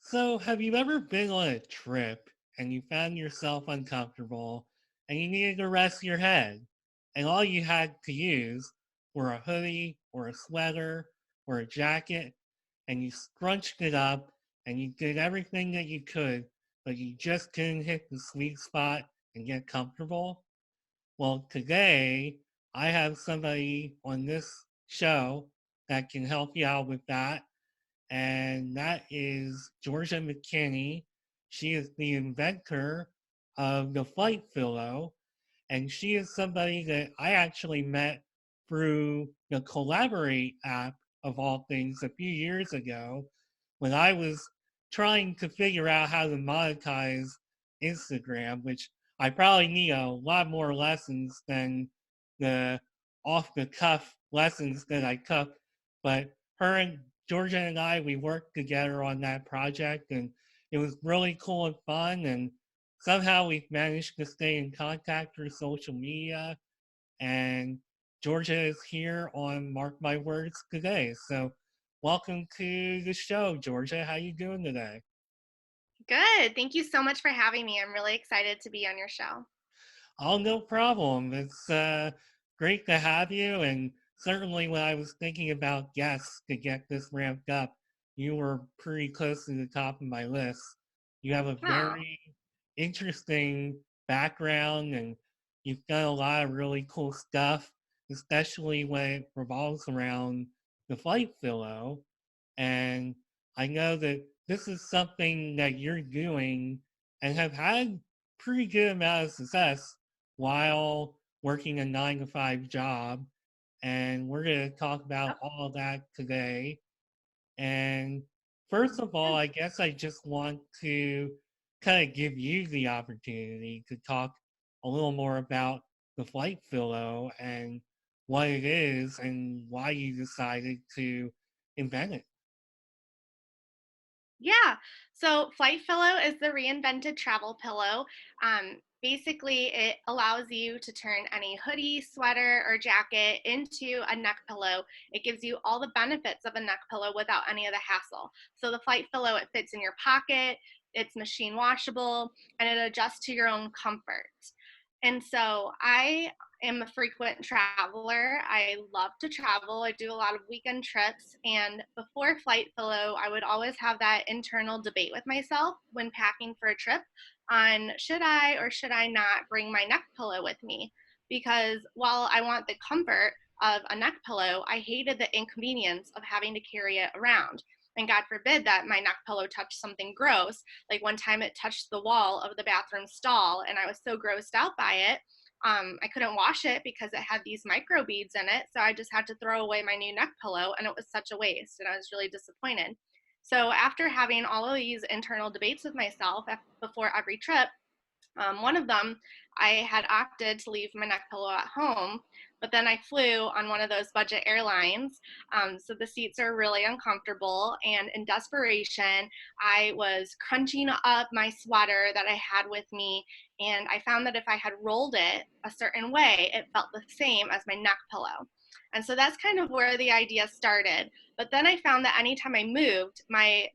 So, have you ever been on a trip and you found yourself uncomfortable and you needed to rest your head? And all you had to use were a hoodie or a sweater or a jacket, and you scrunched it up and you did everything that you could, but you just couldn't hit the sweet spot and get comfortable? Well, today I have somebody on this show that can help you out with that, and that is Georgia McKinney. She is the inventor of the Flight Fillow, and she is somebody that I actually met through the Collaborate app of all things a few years ago when I was trying to figure out how to monetize Instagram, which I probably need a lot more lessons than the off the cuff lessons that I took. But her and Georgia and I, we worked together on that project, and it was really cool and fun. And somehow we've managed to stay in contact through social media. And Georgia is here on Mark My Words today. So welcome to the show, Georgia. How you doing today? Good. Thank you so much for having me. I'm really excited to be on your show. Oh, no problem. It's great to have you. And certainly when I was thinking about guests to get this ramped up, you were pretty close to the top of my list. You have a Oh, very interesting background and you've done a lot of really cool stuff, especially when it revolves around the flight Fillow. And I know that this is something that you're doing and have had pretty good amount of success while working a 9 to 5 job. And we're going to talk about yep. all of that today. And first of all, Good. I guess I just want to kind of give you the opportunity to talk a little more about the Flight Fillow and what it is and why you decided to invent it. Yeah. So Flight Fillow is the reinvented travel pillow. Basically, it allows you to turn any hoodie, sweater, or jacket into a neck pillow. It gives you all the benefits of a neck pillow without any of the hassle. So the Flight Fillow, it fits in your pocket, it's machine washable, and it adjusts to your own comfort. And so I am a frequent traveler. I love to travel. I do a lot of weekend trips. And before Flight Fillow, I would always have that internal debate with myself when packing for a trip on should I or should I not bring my neck pillow with me? Because while I want the comfort of a neck pillow, I hated the inconvenience of having to carry it around. And God forbid that my neck pillow touched something gross. Like one time it touched the wall of the bathroom stall, and I was so grossed out by it. I couldn't wash it because it had these microbeads in it. So I just had to throw away my new neck pillow, and it was such a waste. And I was really disappointed. So after having all of these internal debates with myself before every trip, one of them, I had opted to leave my neck pillow at home, but then I flew on one of those budget airlines. So the seats are really uncomfortable. And in desperation, I was crunching up my sweater that I had with me. And I found that if I had rolled it a certain way, it felt the same as my neck pillow. And so that's kind of where the idea started. But then I found that anytime I moved, my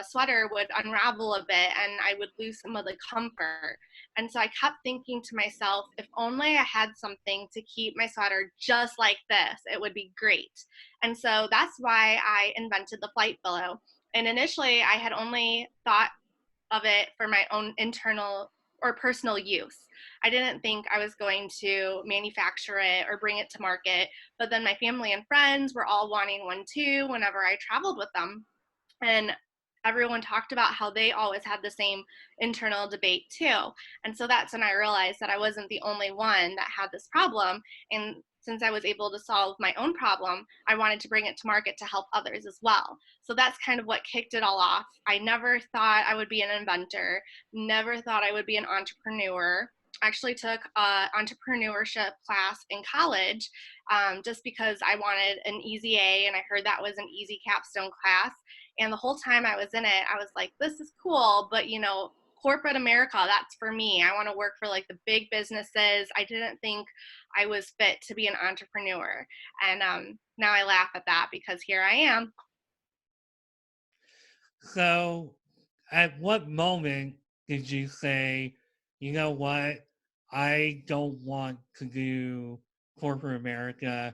sweater would unravel a bit and I would lose some of the comfort. And so I kept thinking to myself, if only I had something to keep my sweater just like this, it would be great. And so that's why I invented the Flight Fillow. And initially, I had only thought of it for my own internal or personal use. I didn't think I was going to manufacture it or bring it to market. But then my family and friends were all wanting one too whenever I traveled with them. And everyone talked about how they always had the same internal debate too. And so that's when I realized that I wasn't the only one that had this problem. And since I was able to solve my own problem, I wanted to bring it to market to help others as well. So that's kind of what kicked it all off. I never thought I would be an inventor, never thought I would be an entrepreneur. I actually took an entrepreneurship class in college just because I wanted an easy A, and I heard that was an easy capstone class. And the whole time I was in it, I was like, this is cool, but corporate America, that's for me. I want to work for like the big businesses. I didn't think I was fit to be an entrepreneur. And now I laugh at that because here I am. So At what moment did you say, you know what, I don't want to do corporate America.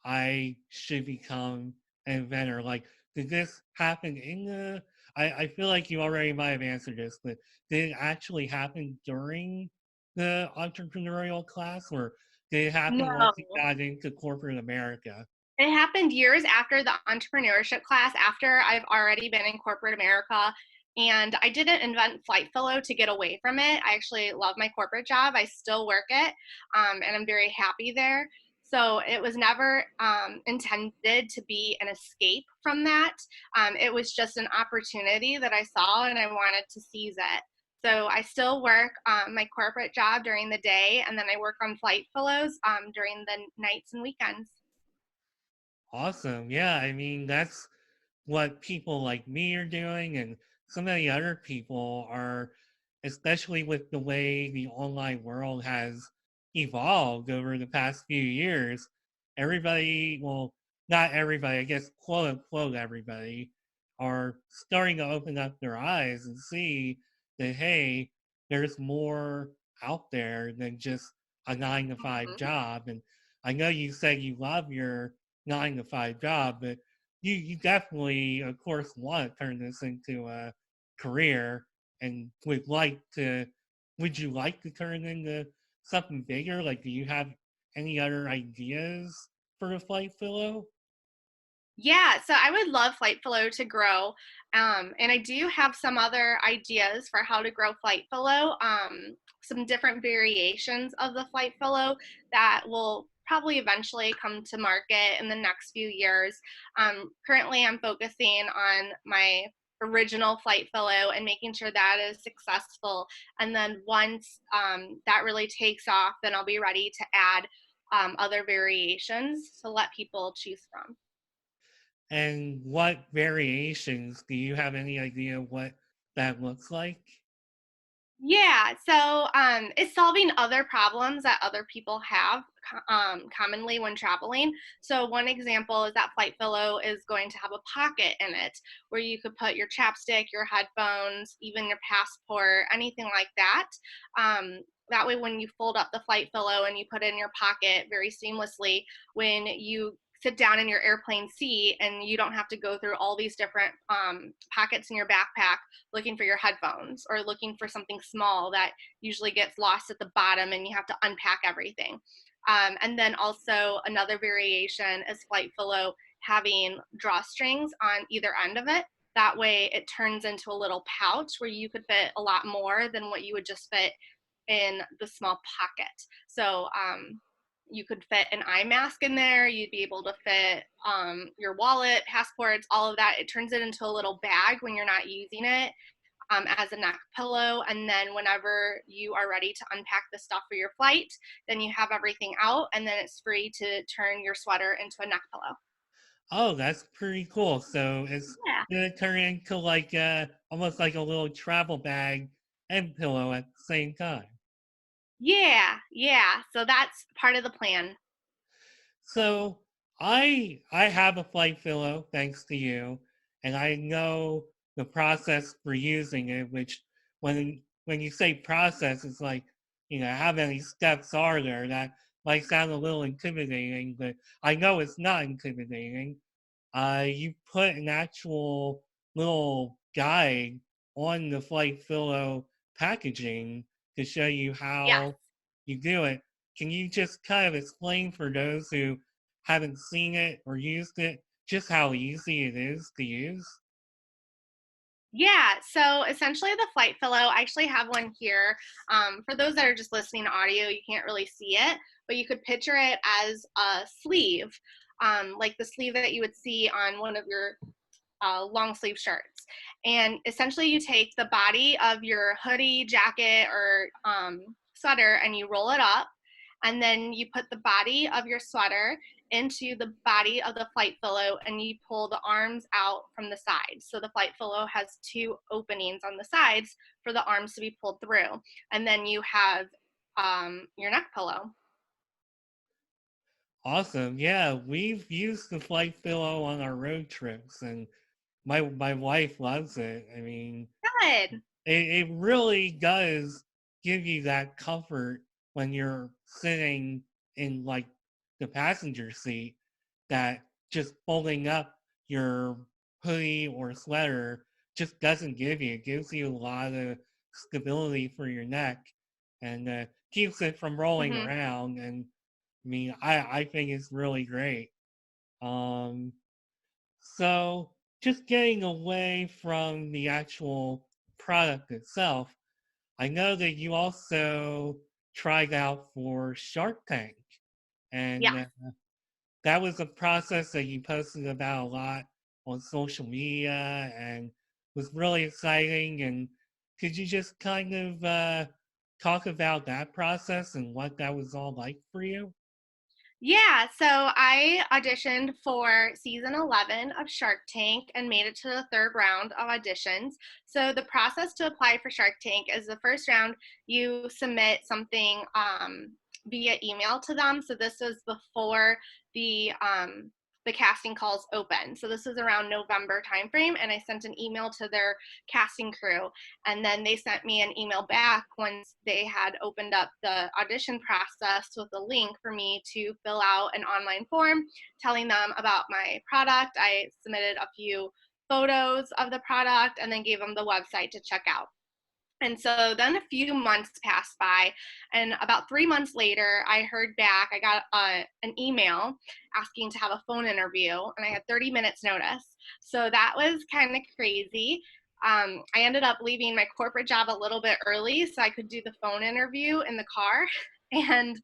I should become an inventor. Like, did this happen in the? I feel like you already might have answered this, but did it actually happen during the entrepreneurial class, or did it happen once you No. got into corporate America? It happened years after the entrepreneurship class, after I've already been in corporate America. And I didn't invent Flight Fillow to get away from it. I actually love my corporate job. I still work it, and I'm very happy there. So it was never intended to be an escape from that. It was just an opportunity that I saw and I wanted to seize it. So I still work my corporate job during the day, and then I work on Flight Fillows during the nights and weekends. Awesome. Yeah, I mean, that's what people like me are doing, and so many other people are, especially with the way the online world has evolved over the past few years. Everybody, well, not everybody, I guess, quote unquote, everybody, are starting to open up their eyes and see that, hey, there's more out there than just a 9 to 5 Mhm. job. And I know you said you love your 9 to 5 job, but you definitely, of course, want to turn this into a career and would you like to turn into something bigger? Like, do you have any other ideas for the Flight Fillow? Yeah, so I would love Flight Flow to grow. And I do have some other ideas for how to grow Flight Flow, some different variations of the Flight Flow that will probably eventually come to market in the next few years. Currently, I'm focusing on my original Flight Flow and making sure that is successful. And then once that really takes off, then I'll be ready to add other variations to let people choose from. And what variations, do you have any idea what that looks like? Yeah, so it's solving other problems that other people have commonly when traveling. So one example is that Flight Pillow is going to have a pocket in it where you could put your chapstick, your headphones, even your passport, anything like that. That way, when you fold up the Flight Pillow and you put it in your pocket very seamlessly, when you sit down in your airplane seat and you don't have to go through all these different pockets in your backpack looking for your headphones or looking for something small that usually gets lost at the bottom and you have to unpack everything. And then also another variation is Flight Fillow having drawstrings on either end of it. That way it turns into a little pouch where you could fit a lot more than what you would just fit in the small pocket. So you could fit an eye mask in there. You'd be able to fit your wallet, passports, all of that. It turns it into a little bag when you're not using it as a neck pillow. And then whenever you are ready to unpack the stuff for your flight, then you have everything out, and then it's free to turn your sweater into a neck pillow. Oh, that's pretty cool. So it's Yeah. gonna turn into like almost like a little travel bag and pillow at the same time. Yeah, yeah. So that's part of the plan. So I have a Flight Fillow thanks to you, and I know the process for using it. Which when you say process, it's like, how many steps are there? That might sound a little intimidating, but I know it's not intimidating. You put an actual little guide on the Flight Fillow packaging to show you Yes. how you do it. Can you just kind of explain for those who haven't seen it or used it just how easy it is to use? Yeah, so essentially the Flight Pillow, I actually have one here. For those that are just listening to audio, you can't really see it, but you could picture it as a sleeve, like the sleeve that you would see on one of your long sleeve shirts. And essentially, you take the body of your hoodie, jacket, or sweater and you roll it up. And then you put the body of your sweater into the body of the Flight Fillow and you pull the arms out from the sides. So the Flight Fillow has two openings on the sides for the arms to be pulled through. And then you have your neck pillow. Awesome. Yeah, we've used the Flight Fillow on our road trips, and my wife loves it. I mean, Good. it really does give you that comfort when you're sitting in like the passenger seat, that just folding up your hoodie or sweater just doesn't give you. It gives you a lot of stability for your neck, and keeps it from rolling Hmm. around. And I mean, I think it's really great. Um, so just getting away from the actual product itself, I know that you also tried out for Shark Tank, and Yes. that was a process that you posted about a lot on social media and was really exciting. And could you just kind of talk about that process and what that was all like for you? Yeah, so I auditioned for season 11 of Shark Tank and made it to the third round of auditions. So the process to apply for Shark Tank is the first round, you submit something via email to them. So this was before the casting calls open. So this was around November timeframe, and I sent an email to their casting crew, and then they sent me an email back once they had opened up the audition process with a link for me to fill out an online form telling them about my product. I submitted a few photos of the product and then gave them the website to check out. And so then a few months passed by, and about 3 months later, I heard back. I got an email asking to have a phone interview, and I had 30 minutes notice. So that was kind of crazy. I ended up leaving my corporate job a little bit early so I could do the phone interview in the car. And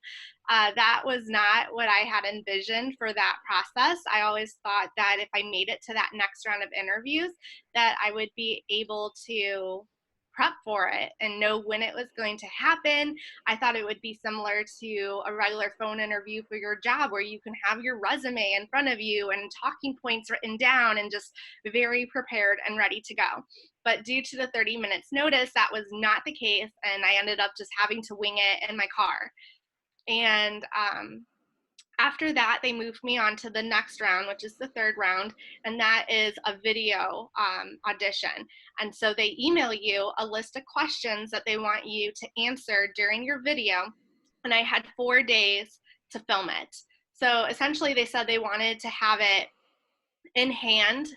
that was not what I had envisioned for that process. I always thought that if I made it to that next round of interviews, that I would be able to prep for it and know when it was going to happen. I thought it would be similar to a regular phone interview for your job where you can have your resume in front of you and talking points written down and just very prepared and ready to go. But due to the 30 minutes notice, that was not the case. And I ended up just having to wing it in my car. And after that, they moved me on to the next round, which is the third round, and that is a video audition. And so they email you a list of questions that they want you to answer during your video. And I had 4 days to film it. So essentially, they said they wanted to have it in hand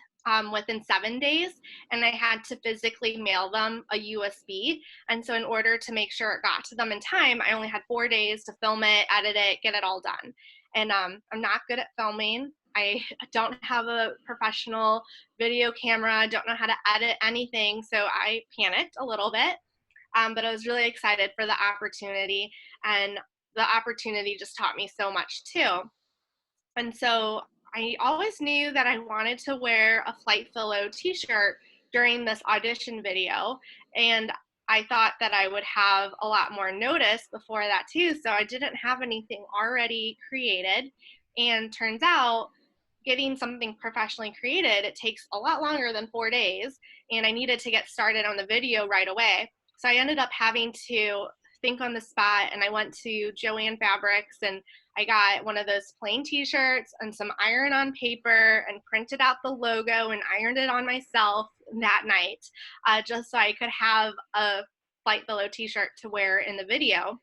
within 7 days, and I had to physically mail them a USB. And so, in order to make sure it got to them in time, I only had 4 days to film it, edit it, get it all done. And I'm not good at filming. I don't have a professional video camera, don't know how to edit anything. So I panicked a little bit, but I was really excited for the opportunity. And the opportunity just taught me so much too. And so I always knew that I wanted to wear a Flight Fillow t-shirt during this audition video. And I thought that I would have a lot more notice before that too. So I didn't have anything already created. And turns out getting something professionally created, it takes a lot longer than 4 days. And I needed to get started on the video right away. So I ended up having to think on the spot, and I went to Joann Fabrics and I got one of those plain t-shirts and some iron on paper and printed out the logo and ironed it on myself that night, just so I could have a Flight Fillow t-shirt to wear in the video.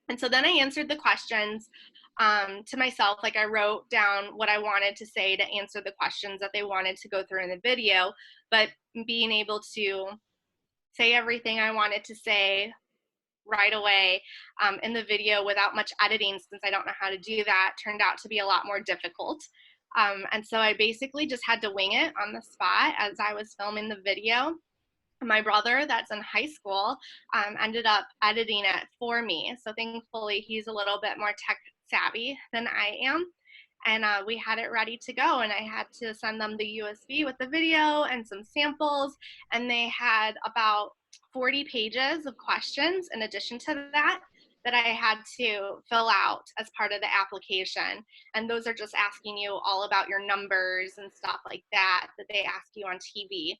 And so then I answered the questions to myself. Like, I wrote down what I wanted to say to answer the questions that they wanted to go through in the video, but being able to say everything I wanted to say right away in the video without much editing, since I don't know how to do that, turned out to be a lot more difficult. And so I basically just had to wing it on the spot as I was filming the video. My brother, that's in high school, ended up editing it for me. So thankfully, he's a little bit more tech savvy than I am. And we had it ready to go. And I had to send them the USB with the video and some samples. And they had about 40 pages of questions in addition to that that I had to fill out as part of the application. And those are just asking you all about your numbers and stuff like that that they ask you on TV.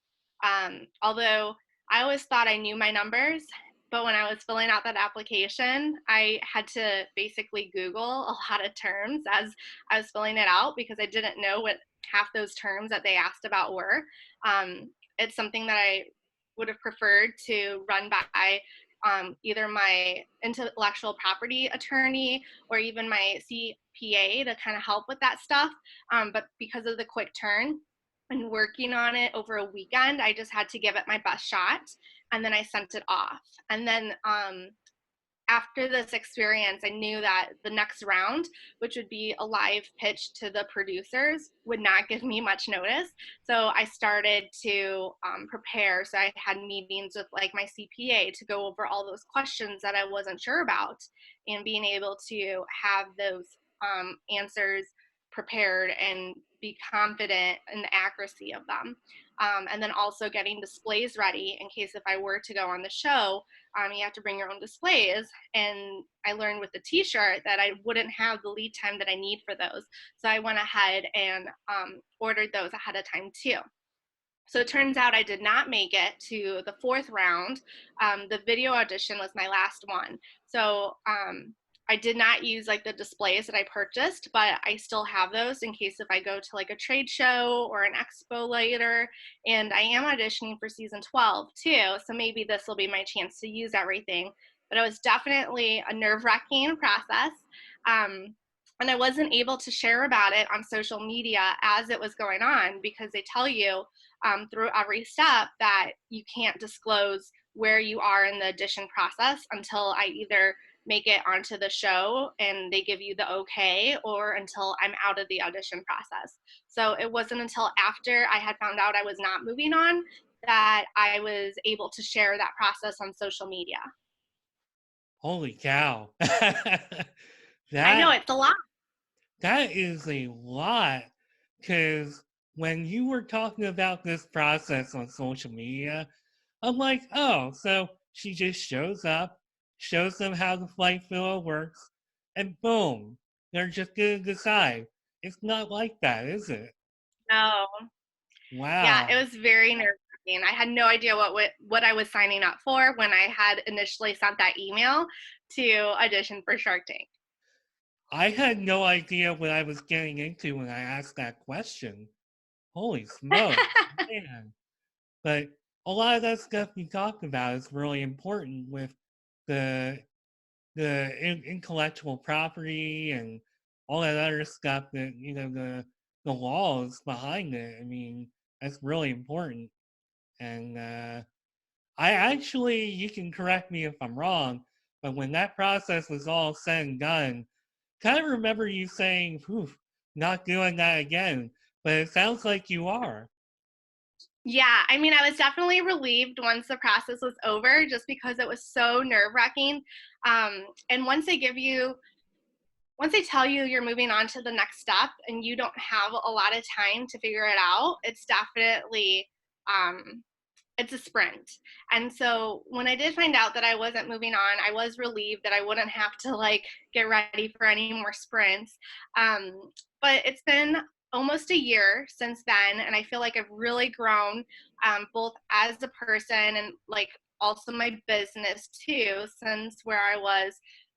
Although I always thought I knew my numbers, but when I was filling out that application, I had to basically Google a lot of terms as I was filling it out because I didn't know what half those terms that they asked about were. It's something that I would have preferred to run by either my intellectual property attorney or even my CPA to kind of help with that stuff. But because of the quick turn and working on it over a weekend, I just had to give it my best shot. And then I sent it off. And then after this experience, I knew that the next round, which would be a live pitch to the producers, would not give me much notice. So I started to prepare. So I had meetings with like my CPA to go over all those questions that I wasn't sure about, and being able to have those answers prepared and be confident in the accuracy of them. And then also getting displays ready in case if I were to go on the show, you have to bring your own displays. And I learned with the t-shirt that I wouldn't have the lead time that I need for those. So I went ahead and ordered those ahead of time too. So it turns out I did not make it to the fourth round. The video audition was my last one. So I did not use like the displays that I purchased, but I still have those in case if I go to like a trade show or an expo later. And I am auditioning for season 12 too. So maybe this will be my chance to use everything. But it was definitely a nerve-wracking process. And I wasn't able to share about it on social media as it was going on because they tell you through every step that you can't disclose where you are in the audition process until I either make it onto the show and they give you the okay, or until I'm out of the audition process. So it wasn't until after I had found out I was not moving on that I was able to share that process on social media. Holy cow. I know that it's a lot. that is a lot, because when you were talking about this process on social media, I'm like, oh, so she just shows up, shows them how the Flight Fillow works, and boom, they're just gonna decide. It's not like that, is it? No. Yeah, it Wow. was very nerve-wracking. I had no idea what I was signing up for when I had initially sent that email to audition for Shark Tank. I had no idea what I was getting into when I asked that question. Holy smokes, man. But a lot of that stuff you talked about is really important with the intellectual property and all that other stuff that the laws behind it. I mean, that's really important. And I actually, you can correct me if I'm wrong, but when that process was all said and done, kind of remember you saying, "Whew, not doing that again." But it sounds like you are. Yeah, I mean, I was definitely relieved once the process was over just because it was so nerve-wracking. And once they tell you you're moving on to the next step and you don't have a lot of time to figure it out, it's definitely um, it's a sprint. And so when I did find out that I wasn't moving on, I was relieved that I wouldn't have to like get ready for any more sprints. But it's been almost a year since then, and I feel like I've really grown, both as a person and like also my business too, since where I was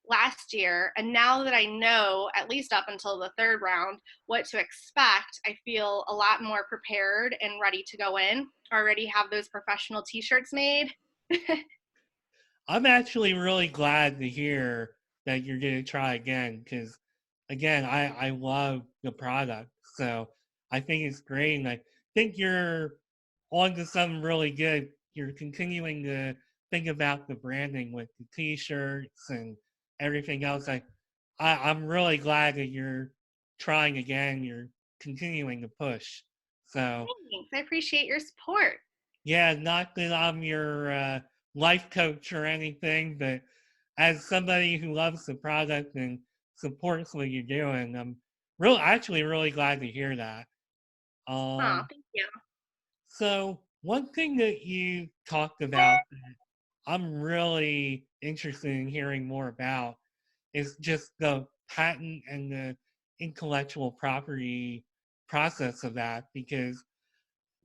last year. And now that I know, at least up until the third round, what to expect, I feel a lot more prepared and ready to go in. Already have those professional t-shirts made. I'm actually really glad to hear that you're going to try again, because, again, I love the product. So I think it's great. And I think you're on to something really good. You're continuing to think about the branding with the t shirts and everything else. I'm really glad that you're trying again. You're continuing to push. So, Thanks. I appreciate your support. yeah, not that I'm your life coach or anything, but as somebody who loves the product and supports what you're doing, I'm actually really glad to hear that. Oh, Um, thank you. so one thing that you talked about that I'm really interested in hearing more about is just the patent and the intellectual property process of that, because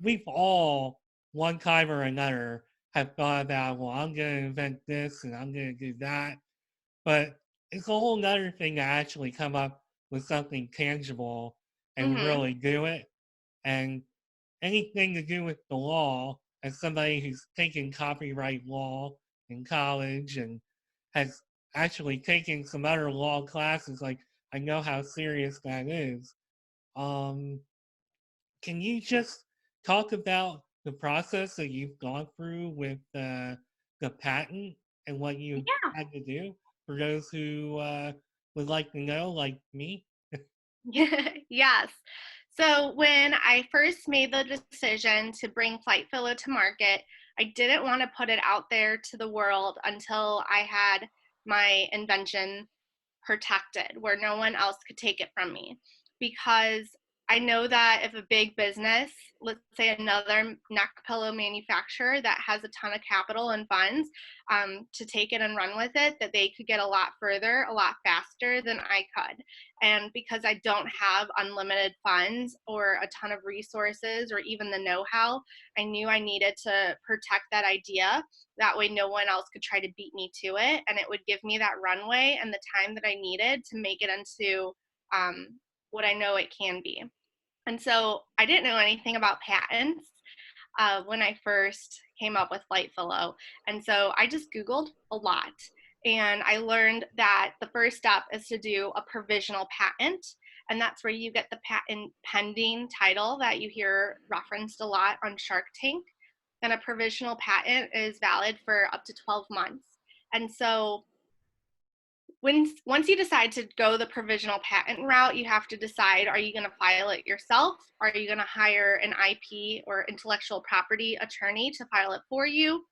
we've all, one time or another, have thought about, well, I'm going to invent this and I'm going to do that. But it's a whole nother thing to actually come up with something tangible and Mm-hmm. really do it. And anything to do with the law, as somebody who's taken copyright law in college and has actually taken some other law classes, like I know how serious that is. Um, can you just talk about the process that you've gone through with the patent and what you Yeah. had to do for those who would like to know, like me? Yes. So when I first made the decision to bring Flight Fillow to market, I didn't want to put it out there to the world until I had my invention protected, where no one else could take it from me. Because I know that if a big business, let's say another neck pillow manufacturer that has a ton of capital and funds to take it and run with it, that they could get a lot further, a lot faster than I could. And because I don't have unlimited funds or a ton of resources or even the know how, I knew I needed to protect that idea. That way, no one else could try to beat me to it. And it would give me that runway and the time that I needed to make it into what I know it can be. And so I didn't know anything about patents when I first came up with Flight Fillow. And so I just Googled a lot. And I learned that the first step is to do a provisional patent. And that's where you get the patent pending title that you hear referenced a lot on Shark Tank. And a provisional patent is valid for up to 12 months. And so once you decide to go the provisional patent route, you have to decide, are you going to file it yourself? Are you going to hire an IP or intellectual property attorney to file it for you?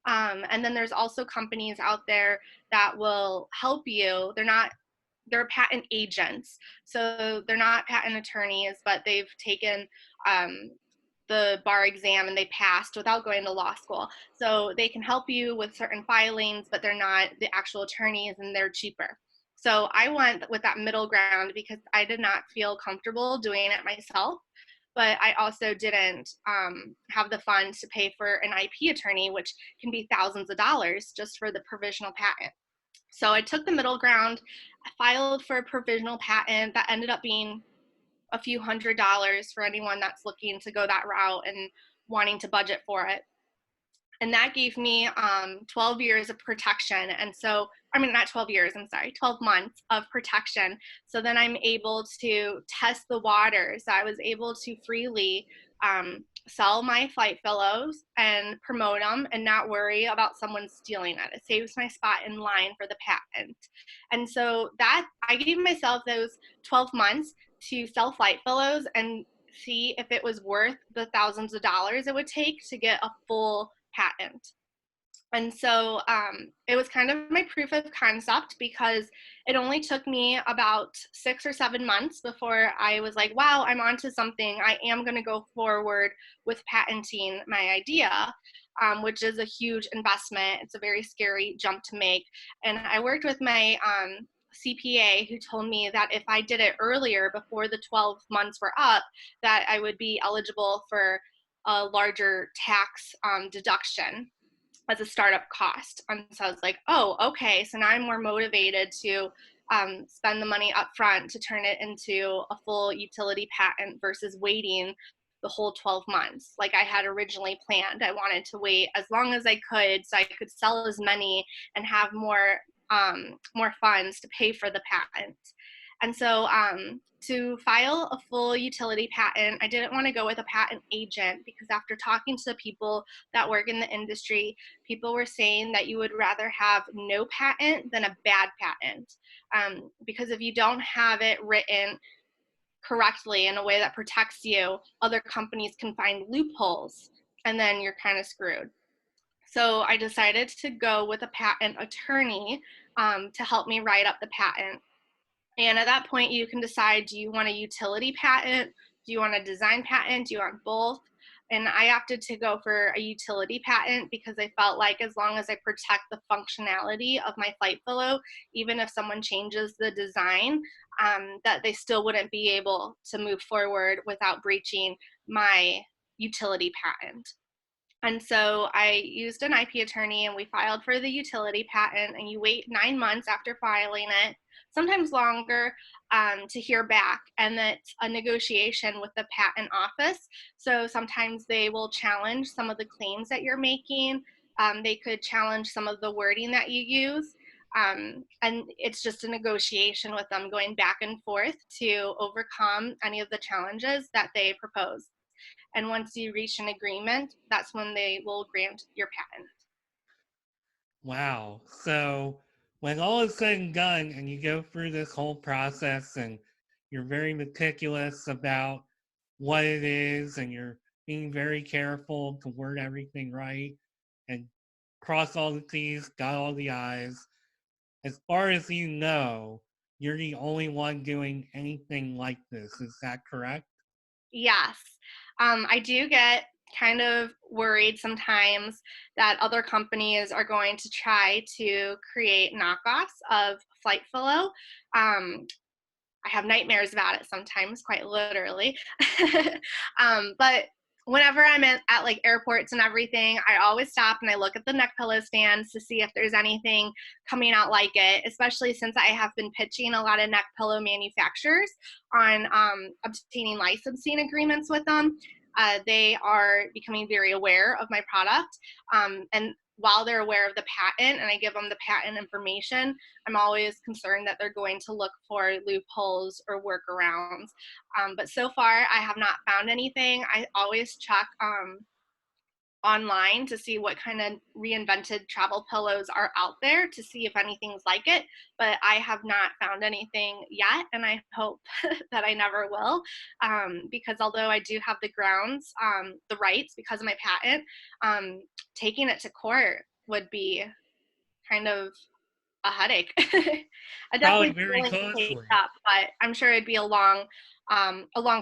And then there's also companies out there that will help you. They're patent agents. So they're not patent attorneys, but they've taken the bar exam and they passed without going to law school. So they can help you with certain filings, but they're not the actual attorneys and they're cheaper. So I went with that middle ground because I did not feel comfortable doing it myself, but I also didn't have the funds to pay for an IP attorney, which can be thousands of dollars just for the provisional patent. So I took the middle ground. I filed for a provisional patent that ended up being a few $100s for anyone that's looking to go that route and wanting to budget for it. And that gave me 12 years of protection. And so, I mean, not 12 years, I'm sorry, 12 months of protection. So then I'm able to test the waters. I was able to freely sell my Flight Fillows and promote them and not worry about someone stealing it. It saves my spot in line for the patent. And so that I gave myself those 12 months to sell Flight Fillows and see if it was worth the thousands of dollars it would take to get a full patent. And so it was kind of my proof of concept because it only took me about 6 or 7 months before I was like, wow, I'm onto something. I am going to go forward with patenting my idea, which is a huge investment. It's a very scary jump to make. And I worked with my CPA who told me that if I did it earlier before the 12 months were up, that I would be eligible for a larger tax deduction as a startup cost. And so I was like, oh, okay. So now I'm more motivated to spend the money up front to turn it into a full utility patent versus waiting the whole 12 months like I had originally planned. I wanted to wait as long as I could so I could sell as many and have more funds to pay for the patent. And so to file a full utility patent, I didn't want to go with a patent agent because after talking to the people that work in the industry, people were saying that you would rather have no patent than a bad patent. Because if you don't have it written correctly in a way that protects you, other companies can find loopholes and then you're kind of screwed. So I decided to go with a patent attorney to help me write up the patent. And at that point, you can decide, do you want a utility patent? Do you want a design patent? Do you want both? And I opted to go for a utility patent because I felt like as long as I protect the functionality of my Flight Fillow, even if someone changes the design, that they still wouldn't be able to move forward without breaching my utility patent. And so I used an IP attorney and we filed for the utility patent, and you wait 9 months after filing it, sometimes longer, to hear back. And that's a negotiation with the patent office. So sometimes they will challenge some of the claims that you're making. They could challenge some of the wording that you use. And it's just a negotiation with them going back and forth to overcome any of the challenges that they propose. And once you reach an agreement, that's when they will grant your patent. Wow. So when all is said and done and you go through this whole process and you're very meticulous about what it is and you're being very careful to word everything right and cross all the T's, dot all the I's, as far as you know, you're the only one doing anything like this. Is that correct? Yes. I do get kind of worried sometimes that other companies are going to try to create knockoffs of Flight Fillow. I have nightmares about it sometimes, quite literally. But whenever I'm at like airports and everything, I always stop and I look at the neck pillow stands to see if there's anything coming out like it, especially since I have been pitching a lot of neck pillow manufacturers on obtaining licensing agreements with them. They are becoming very aware of my product. And while they're aware of the patent and I give them the patent information, I'm always concerned that they're going to look for loopholes or workarounds. But so far, I have not found anything. I always check online to see what kind of reinvented travel pillows are out there to see if anything's like it. But I have not found anything yet, and I hope that I never will. Because although I do have the rights because of my patent, taking it to court would be kind of a headache. I Probably definitely be very willing to take costly. it up, but I'm sure it'd be a long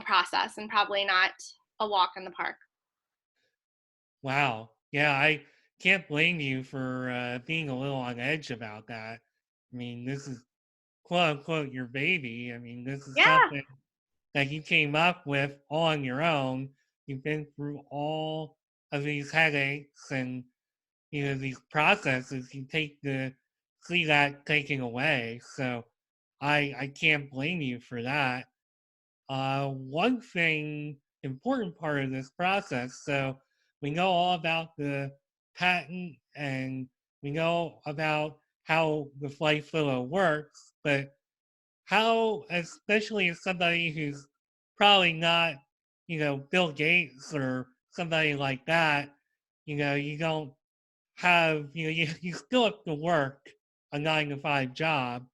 process and probably not a walk in the park. Wow. Yeah, I can't blame you for being a little on edge about that. I mean, this is quote unquote your baby. I mean, this is Yeah, something that you came up with on your own. You've been through all of these headaches and these processes. You take to see that taken away. So I can't blame you for that. One thing, important part of this process. So we know all about the patent and we know about how the flight filler works, but how, especially as somebody who's probably not, Bill Gates or somebody like that, you don't have, you still have to work a 9 to 5 job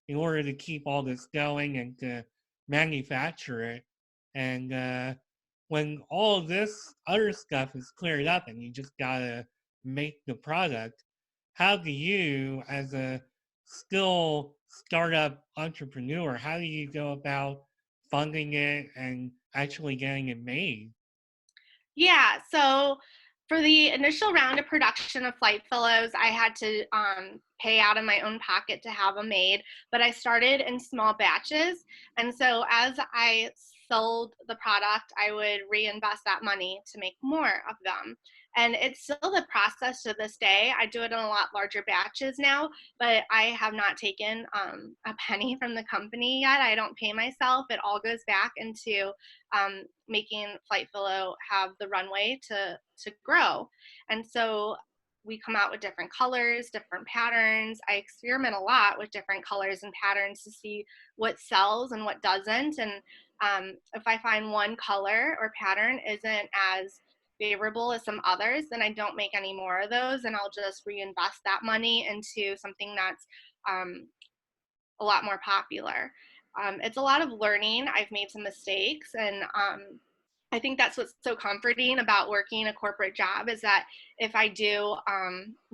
in order to keep all this going and to manufacture it. And when all of this other stuff is cleared up and you just gotta make the product, how do you, as a still startup entrepreneur, how do you go about funding it and actually getting it made? yeah. So for the initial round of production of Flight Fillows, I had to pay out of my own pocket to have them made, but I started in small batches. And so as I sold the product, I would reinvest that money to make more of them. And it's still the process to this day. I do it in a lot larger batches now, but I have not taken a penny from the company yet. I don't pay myself. It all goes back into making Flight Fillow have the runway to grow. And so we come out with different colors, different patterns. I experiment a lot with different colors and patterns to see what sells and what doesn't. And if I find one color or pattern isn't as favorable as some others, then I don't make any more of those, and I'll just reinvest that money into something that's um, a lot more popular. It's a lot of learning. I've made some mistakes, and I think that's what's so comforting about working a corporate job is that if I do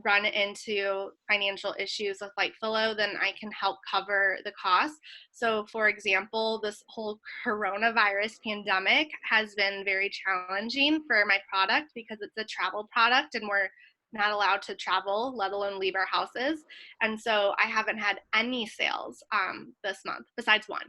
run into financial issues with Flight Fillow, then I can help cover the cost. So, for example, this whole coronavirus pandemic has been very challenging for my product because it's a travel product and we're not allowed to travel, let alone leave our houses. And so I haven't had any sales this month besides one.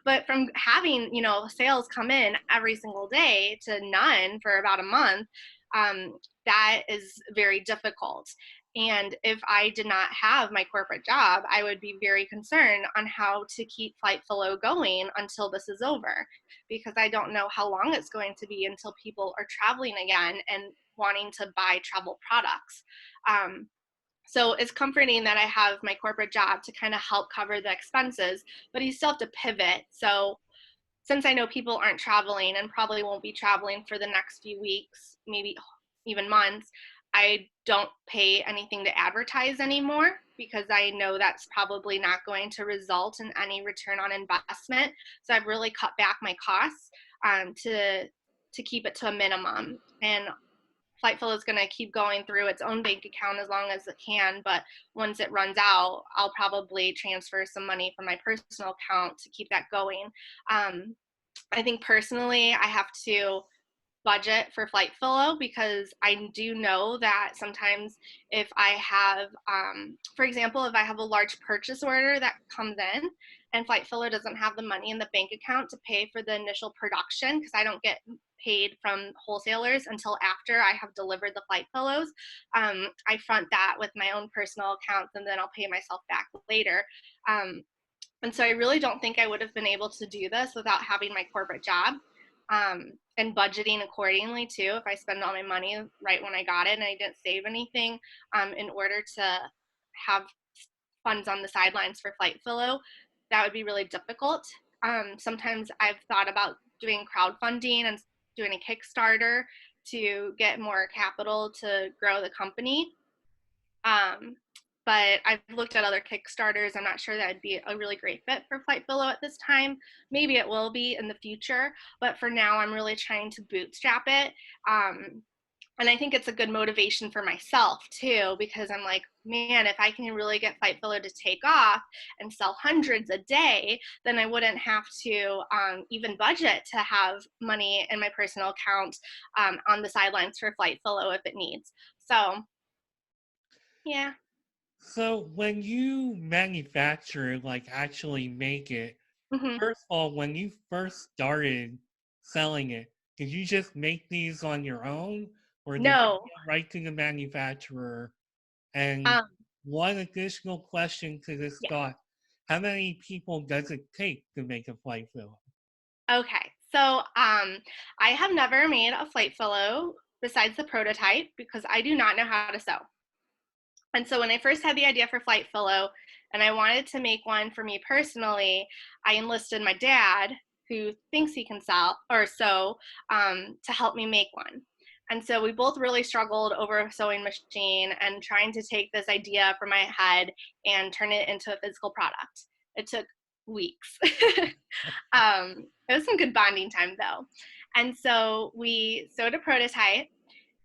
But from having, sales come in every single day to none for about a month, that is very difficult. And if I did not have my corporate job, I would be very concerned on how to keep Flight Fillow going until this is over, because I don't know how long it's going to be until people are traveling again and wanting to buy travel products. So it's comforting that I have my corporate job to kind of help cover the expenses, but you still have to pivot. So since I know people aren't traveling and probably won't be traveling for the next few weeks, maybe even months, I don't pay anything to advertise anymore, because I know that's probably not going to result in any return on investment. So I've really cut back my costs to keep it to a minimum. And Flight Fillow is going to keep going through its own bank account as long as it can, but once it runs out, I'll probably transfer some money from my personal account to keep that going. Um, I think personally, I have to budget for Flight Fillow, because I do know that sometimes if I have, for example, if I have a large purchase order that comes in and Flight Fillow doesn't have the money in the bank account to pay for the initial production, because I don't get paid from wholesalers until after I have delivered the Flight Fillows, I front that with my own personal accounts, and then I'll pay myself back later. Um, and so I really don't think I would have been able to do this without having my corporate job, and budgeting accordingly too. If I spend all my money right when I got it and I didn't save anything, in order to have funds on the sidelines for Flight Fillow, that would be really difficult. Sometimes I've thought about doing crowdfunding and doing a Kickstarter to get more capital to grow the company. Um, but I've looked at other Kickstarters. I'm not sure that would be a really great fit for Flight Fillow at this time. Maybe it will be in the future, but for now, I'm really trying to bootstrap it. And I think it's a good motivation for myself too, because I'm like, man, if I can really get Flight Fillow to take off and sell hundreds a day, then I wouldn't have to even budget to have money in my personal account, on the sidelines for Flight Fillow if it needs. So, yeah. So when you manufacture, like actually make it, Hmm. first of all, when you first started selling it, did you just make these on your own, or did you No. go right to the manufacturer? And Um, one additional question to this yeah. thought: how many people does it take to make a flight film? Okay. So I have never made a Flight Fillow besides the prototype, because I do not know how to sew. And so when I first had the idea for Flight Fillow and I wanted to make one for me personally, I enlisted my dad, who thinks he can sell or sew, to help me make one. And so we both really struggled over a sewing machine and trying to take this idea from my head and turn it into a physical product. It took weeks. It was some good bonding time though. And so we sewed a prototype,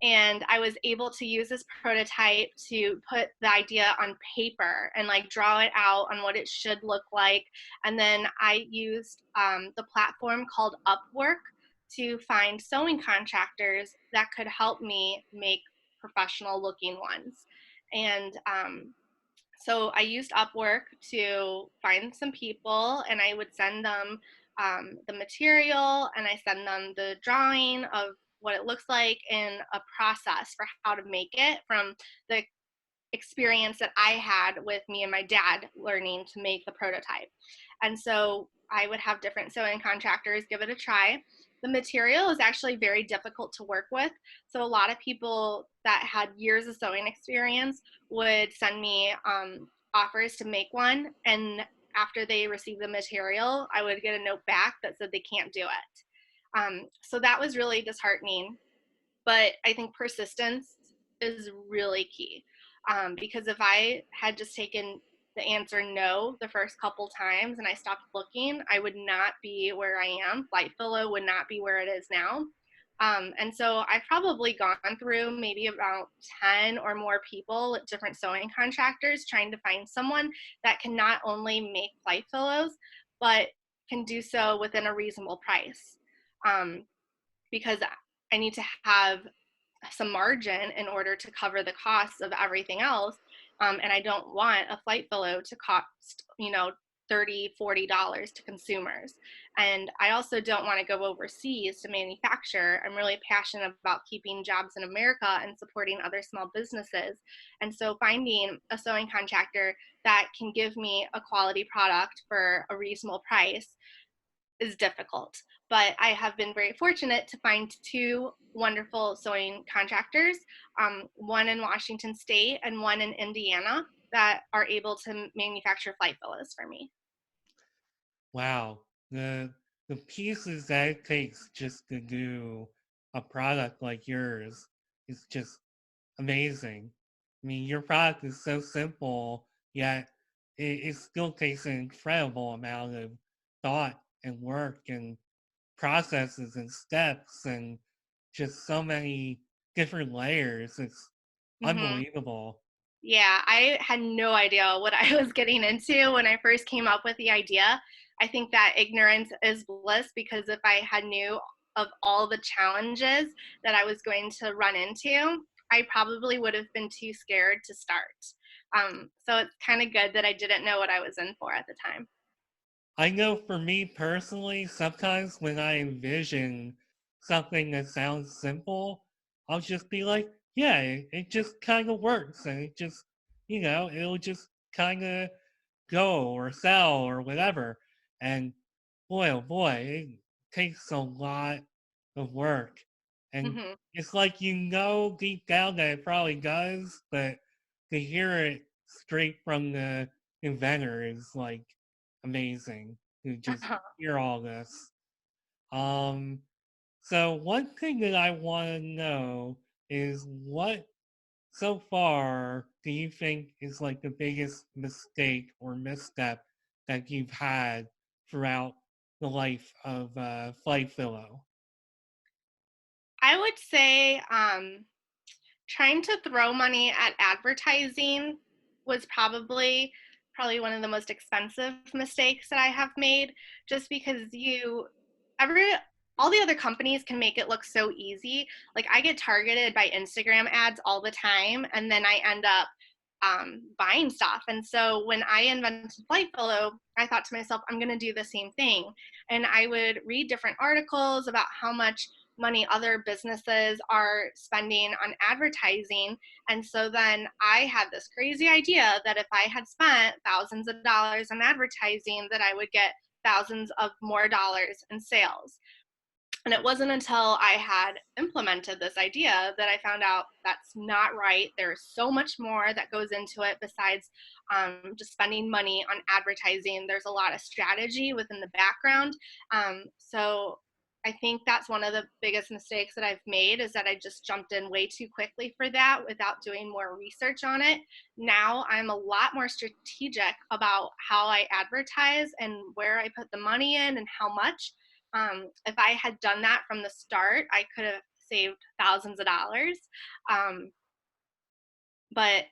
and I was able to use this prototype to put the idea on paper and like draw it out on what it should look like. And then I used the platform called Upwork to find sewing contractors that could help me make professional looking ones. And so I used Upwork to find some people, and I would send them the material, and I send them the drawing of what it looks like in a process for how to make it, from the experience that I had with me and my dad learning to make the prototype. And so I would have different sewing contractors give it a try. The material is actually very difficult to work with. So a lot of people that had years of sewing experience would send me offers to make one. And after they received the material, I would get a note back that said they can't do it. So that was really disheartening. But I think persistence is really key, because if I had just taken the answer no the first couple times and I stopped looking, I would not be where I am. Flight Fillow would not be where it is now. And so I've probably gone through maybe about 10 or more people, different sewing contractors, trying to find someone that can not only make Flight Fillows, but can do so within a reasonable price. Um, because I need to have some margin in order to cover the costs of everything else. And I don't want a Flight Fillow to cost, $30, $40 to consumers. And I also don't want to go overseas to manufacture. I'm really passionate about keeping jobs in America and supporting other small businesses. And so finding a sewing contractor that can give me a quality product for a reasonable price is difficult. But I have been very fortunate to find two wonderful sewing contractors, one in Washington State and one in Indiana, that are able to manufacture flight pillows for me. Wow. The pieces that it takes just to do a product like yours is just amazing. I mean, your product is so simple, yet it still takes an incredible amount of thought and work and processes and steps and just so many different layers. It's Hmm. unbelievable. Yeah, I had no idea what I was getting into when I first came up with the idea. I think that ignorance is bliss, because if I had knew of all the challenges that I was going to run into, I probably would have been too scared to start. So it's kind of good that I didn't know what I was in for at the time. I know for me personally, sometimes when I envision something that sounds simple, I'll just be like, yeah, it just kind of works. And it just, it'll just kind of go or sell or whatever. And boy, oh boy, it takes a lot of work. And Hmm. it's like deep down that it probably does, but to hear it straight from the inventor is like amazing to just hear all this. Um, so one thing that I want to know is what so far do you think is like the biggest mistake or misstep that you've had throughout the life of Flight Fillow? I would say trying to throw money at advertising was probably one of the most expensive mistakes that I have made, just because every all the other companies can make it look so easy. Like, I get targeted by Instagram ads all the time, and then I end up buying stuff. And so when I invented Flight Fillow, I thought to myself, I'm going to do the same thing. And I would read different articles about how much money other businesses are spending on advertising. And so then I had this crazy idea that if I had spent thousands of dollars on advertising, that I would get thousands of more dollars in sales. And it wasn't until I had implemented this idea that I found out that's not right. There's so much more that goes into it besides just spending money on advertising. There's a lot of strategy within the background. So I think that's one of the biggest mistakes that I've made, is that I just jumped in way too quickly for that without doing more research on it. Now I'm a lot more strategic about how I advertise and where I put the money in and how much. If I had done that from the start, I could have saved thousands of dollars. Um, but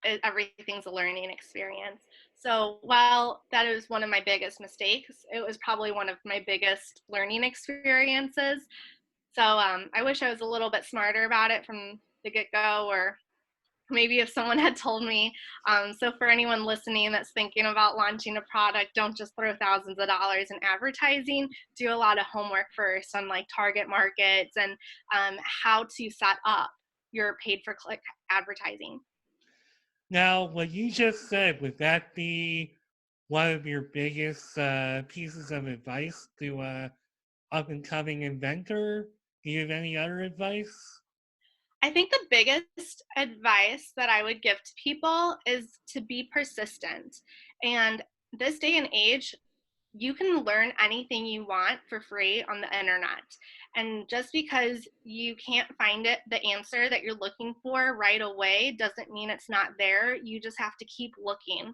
everything's a learning experience. So while that is one of my biggest mistakes, it was probably one of my biggest learning experiences. So I wish I was a little bit smarter about it from the get go, or maybe if someone had told me. So for anyone listening that's thinking about launching a product, don't just throw thousands of dollars in advertising. Do a lot of homework first on like target markets and how to set up your paid for click advertising. Now, what you just said, would that be one of your biggest pieces of advice to up and coming inventor? Do you have any other advice? I think the biggest advice that I would give to people is to be persistent. And this day and age, you can learn anything you want for free on the internet. And just because you can't find the answer that you're looking for right away, doesn't mean it's not there. You just have to keep looking.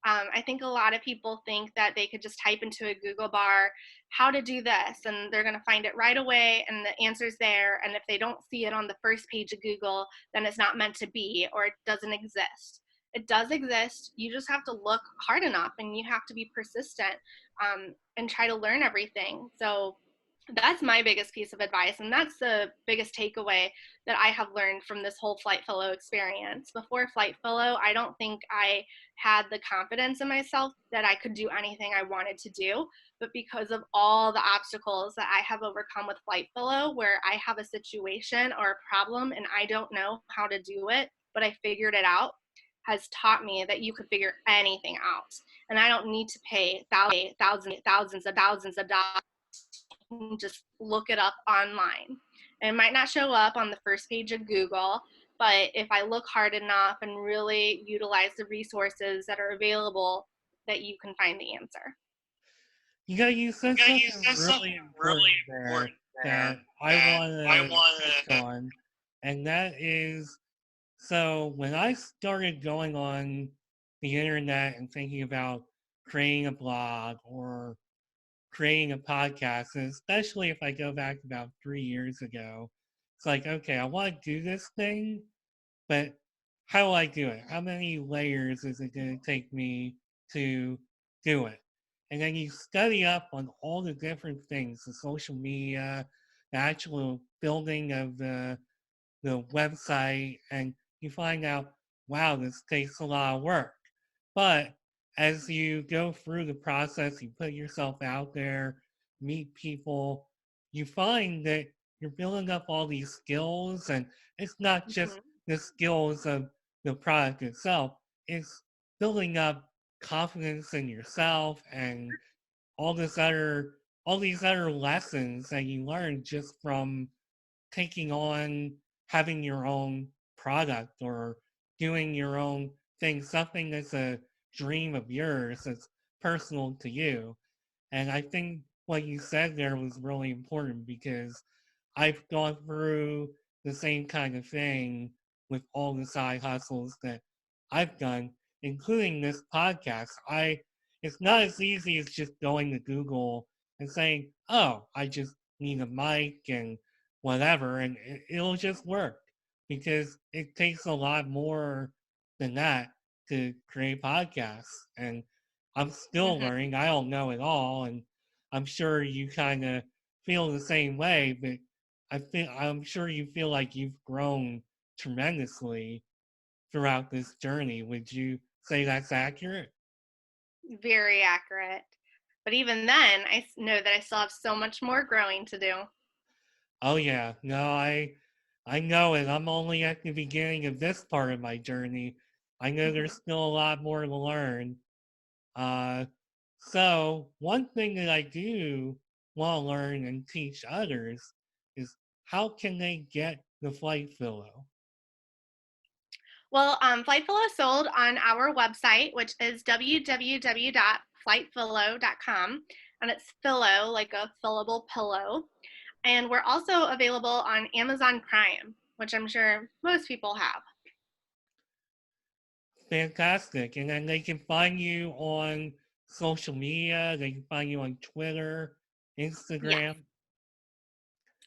I think a lot of people think that they could just type into a Google bar how to do this, and they're going to find it right away, and the answer's there. And if they don't see it on the first page of Google, then it's not meant to be, or it doesn't exist. It does exist. You just have to look hard enough, and you have to be persistent and try to learn everything. So That's my biggest piece of advice, and that's the biggest takeaway that I have learned from this whole Flight Fillow experience. Before Flight Fillow, I don't think I had the confidence in myself that I could do anything I wanted to do. But because of all the obstacles that I have overcome with Flight Fillow, where I have a situation or a problem and I don't know how to do it, but I figured it out, has taught me that you could figure anything out. And I don't need to pay thousands of dollars, just look it up online. And it might not show up on the first page of Google, but if I look hard enough and really utilize the resources that are available, that you can find the answer. You said something really important there that I want to touch on, and that is, so when I started going on the internet and thinking about creating a blog or creating a podcast, and especially if I go back about 3 years ago, it's like, okay, I want to do this thing, but how do I do it? How many layers is it going to take me to do it? And then you study up on all the different things, the social media, the actual building of the website, and you find out, wow, this takes a lot of work. But as you go through the process, you put yourself out there, meet people, you find that you're building up all these skills, and it's not just Mm-hmm. the skills of the product itself, it's building up confidence in yourself and all this other all these other lessons that you learn just from taking on having your own product or doing your own thing, something that's a dream of yours that's personal to you. And I think what you said there was really important because I've gone through the same kind of thing with all the side hustles that I've done, including this podcast. It's not as easy as just going to Google and saying, "Oh, I just need a mic and whatever," and it'll just work because it takes a lot more than that to create podcasts. And I'm still Mm-hmm. learning. I don't know it all, and I'm sure you kind of feel the same way. But I'm sure you feel like you've grown tremendously throughout this journey. Would you say that's accurate? Very accurate. But even then, I know that I still have so much more growing to do. Oh yeah, no, I know it. I'm only at the beginning of this part of my journey. I know there's Mm-hmm. still a lot more to learn. Uh, so one thing that I do want to learn and teach others is how can they get the Flight Fillow? Well, Flight Fillow is sold on our website, which is www.flightfillow.com. And it's Fillow, like a fillable pillow. And we're also available on Amazon Prime, which I'm sure most people have. Fantastic. And then they can find you on social media. They can find you on Twitter, Yes. Instagram.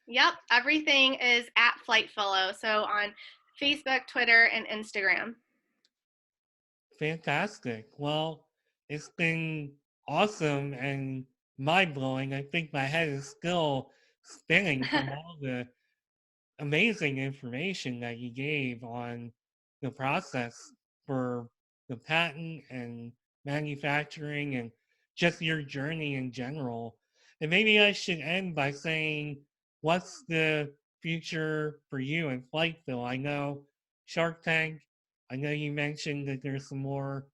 Yep. Everything is at Flight Fillow. So on Facebook, Twitter, and Instagram. Fantastic. Well, it's been awesome and mind blowing. I think my head is still spinning from all the amazing information that you gave on the process for the patent and manufacturing and just your journey in general. And maybe I should end by saying, what's the future for you in Flightville? I know Shark Tank, I know you mentioned that there's some more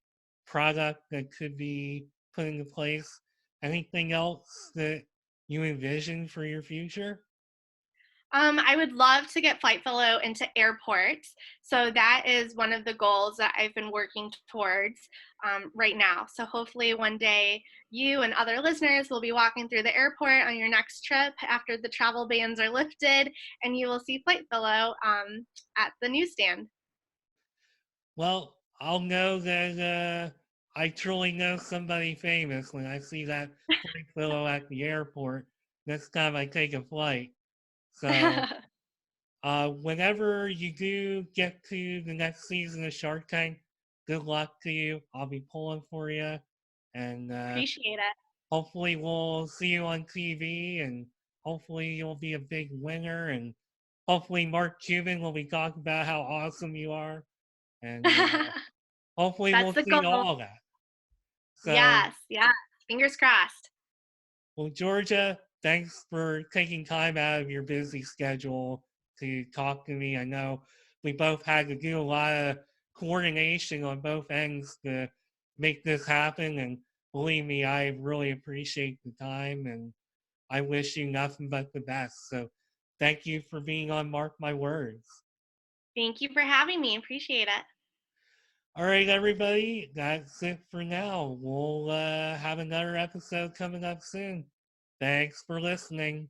product that could be put into place. Anything else that you envision for your future? I would love to get Flight Fillow into airports. So that is one of the goals that I've been working towards right now. So hopefully one day you and other listeners will be walking through the airport on your next trip after the travel bans are lifted, and you will see Flight Fillow at the newsstand. Well, I'll know that I truly know somebody famous when I see that flight fellow at the airport next time I take a flight. So, whenever you do get to the next season of Shark Tank, good luck to you. I'll be pulling for you. And Appreciate it. hopefully, we'll see you on TV and hopefully you'll be a big winner, and hopefully Mark Cuban will be talking about how awesome you are, and hopefully That's we'll the see goal. all that. So, Yes, yes. Fingers crossed. well, Georgia, thanks for taking time out of your busy schedule to talk to me. I know we both had to do a lot of coordination on both ends to make this happen, and believe me, I really appreciate the time, and I wish you nothing but the best. So, thank you for being on Mark My Words. Thank you for having me. Appreciate it. All right, everybody, that's it for now. We'll have another episode coming up soon. Thanks for listening.